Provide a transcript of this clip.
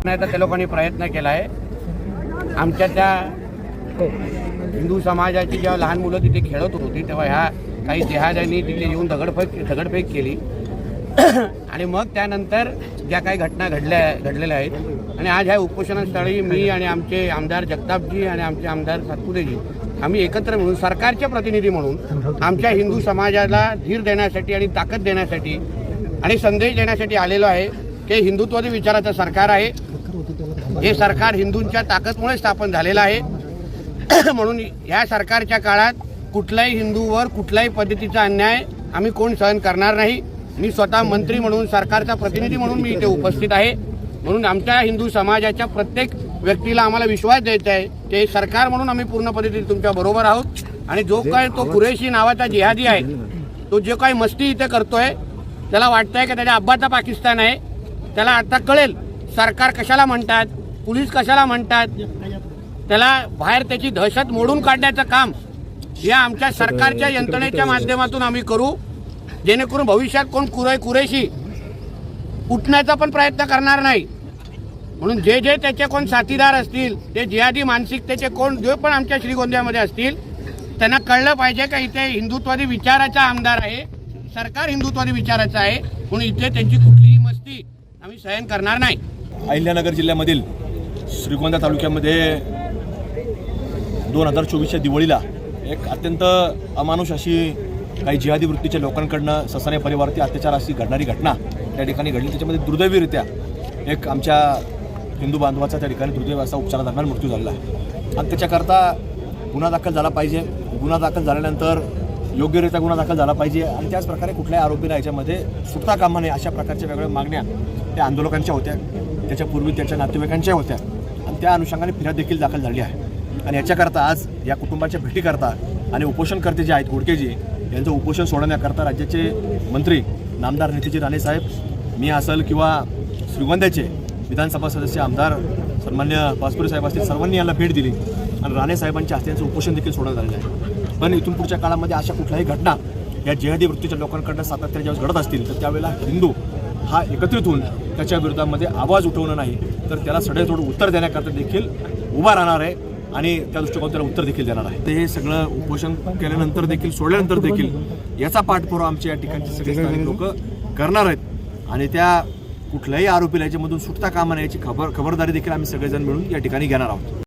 त्या लोकांनी प्रयत्न केला आहे। आमच्या त्या हिंदू समाजाची जेव्हा लहान मुलं तिथे खेळत होती तेव्हा ह्या काही जिहाद्यांनी तिथे येऊन दगडफेक केली आणि मग त्यानंतर ज्या काही घटना घडलेल्या आहेत आणि आज ह्या उपोषणस्थळी मी आणि आमचे आमदार जगतापजी आणि आमचे आमदार सातपुतेजी आम्ही एकत्र मिळून सरकारचे प्रतिनिधी म्हणून आमच्या हिंदू समाजाला धीर देण्यासाठी आणि ताकद देण्यासाठी आणि संदेश देण्यासाठी आलेलो आहे की हिंदुत्वादी विचाराचं सरकार आहे। हे सरकार हिंदूंच्या ताकदमुळे स्थापन झालेलं आहे म्हणून या सरकारच्या काळात कुठल्याही हिंदूवर कुठल्याही पद्धतीचा अन्याय आम्ही कोण सहन करणार नाही। मी स्वतः मंत्री म्हणून सरकारचा प्रतिनिधी म्हणून मी इथे उपस्थित आहे म्हणून आमच्या हिंदू समाजाच्या प्रत्येक व्यक्तीला आम्हाला विश्वास द्यायचा आहे की सरकार म्हणून आम्ही पूर्ण पद्धतीने तुमच्या बरोबर आहोत आणि जो काय तो कुरेशी नावाचा जिहादी आहे तो जे काही मस्ती इथे करतोय त्याला वाटतंय की त्याच्या अब्बाचा पाकिस्तान आहे। त्याला आता कळेल सरकार कशाला म्हणतात, पोलीस कशाला म्हणतात, त्याला बाहेर त्याची दहशत मोडून काढण्याचं काम या आमच्या सरकारच्या यंत्रणेच्या माध्यमातून आम्ही करू जेणेकरून भविष्यात कोण कुरेशी उठण्याचा पण प्रयत्न करणार नाही। म्हणून जे त्याचे कोण साथीदार असतील ते जिहादी मानसिकतेचे कोण जे पण आमच्या श्रीगोंद्यामध्ये असतील त्यांना कळलं पाहिजे का इथे हिंदुत्वादी विचाराचा आमदार आहे, सरकार हिंदुत्वादी विचाराचं आहे म्हणून इथे त्यांची कुठलीही मस्ती आम्ही सहन करणार नाही। अहिल्यानगर जिल्ह्यामधील श्रीगोंदा तालुक्यामध्ये 2024च्या दिवाळीला एक अत्यंत अमानुष अशी काही जिहादी वृत्तीच्या लोकांकडनं ससाने परिवारावरती अत्याचार अशी घडणारी घटना त्या ठिकाणी घडली। त्याच्यामध्ये दुर्दैवीरित्या एक आमच्या हिंदू बांधवाचा त्या ठिकाणी दुर्दैव असा उपचारादरम्यान मृत्यू झालेला आहे आणि त्याच्याकरता गुन्हा दाखल झाला पाहिजे। गुन्हा दाखल झाल्यानंतर योग्यरित्या गुन्हा दाखल झाला पाहिजे आणि त्याच प्रकारे कुठल्याही आरोपीला याच्यामध्ये सुटता कामा नये अशा प्रकारच्या वेगवेगळ्या मागण्या त्या आंदोलकांच्या होत्या, त्याच्यापूर्वी त्याच्या नातेवाईकांच्या होत्या आणि त्या अनुषंगाने फिर्याद देखील दाखल झाली आहे आणि याच्याकरता आज या कुटुंबाच्या भेटीकरता आणि उपोषणकर्ते जे आहेत घोडकेजी यांचं उपोषण सोडवण्याकरता राज्याचे मंत्री नामदार नितीजी राणे साहेब, मी असेल किंवा श्रीगोंद्याचे विधानसभा सदस्य आमदार सन्मान्य पाचपुरे साहेब असतील सर्वांनी याला भेट दिली आणि राणे साहेबांच्या हस्ते यांचं उपोषण देखील सोडवण्यात आलेलं आहे। पण इथून पुढच्या काळामध्ये अशा कुठल्याही घटना या जिहादी वृत्तीच्या लोकांकडनं सातत्याने ज्यावेळेस घडत असतील तर त्यावेळेला हिंदू हा एकत्रित होऊन त्याच्या विरोधामध्ये आवाज उठवणं नाही तर त्याला सडेतोड उत्तर देण्याकरता देखील उभा राहणार आहे आणि त्या दृष्टिकोनातून त्याला उत्तर देखील देणार आहे। हे सगळं उपोषण केल्यानंतर देखील सोडल्यानंतर देखील याचा पाठपुरावा आमच्या या ठिकाणचे सगळे स्थानिक लोक करणार आहेत आणि त्या कुठल्याही आरोपीला याच्यामधून सुटता कामा नये याची खबरदारी देखील आम्ही सगळेजण मिळून या ठिकाणी घेणार आहोत।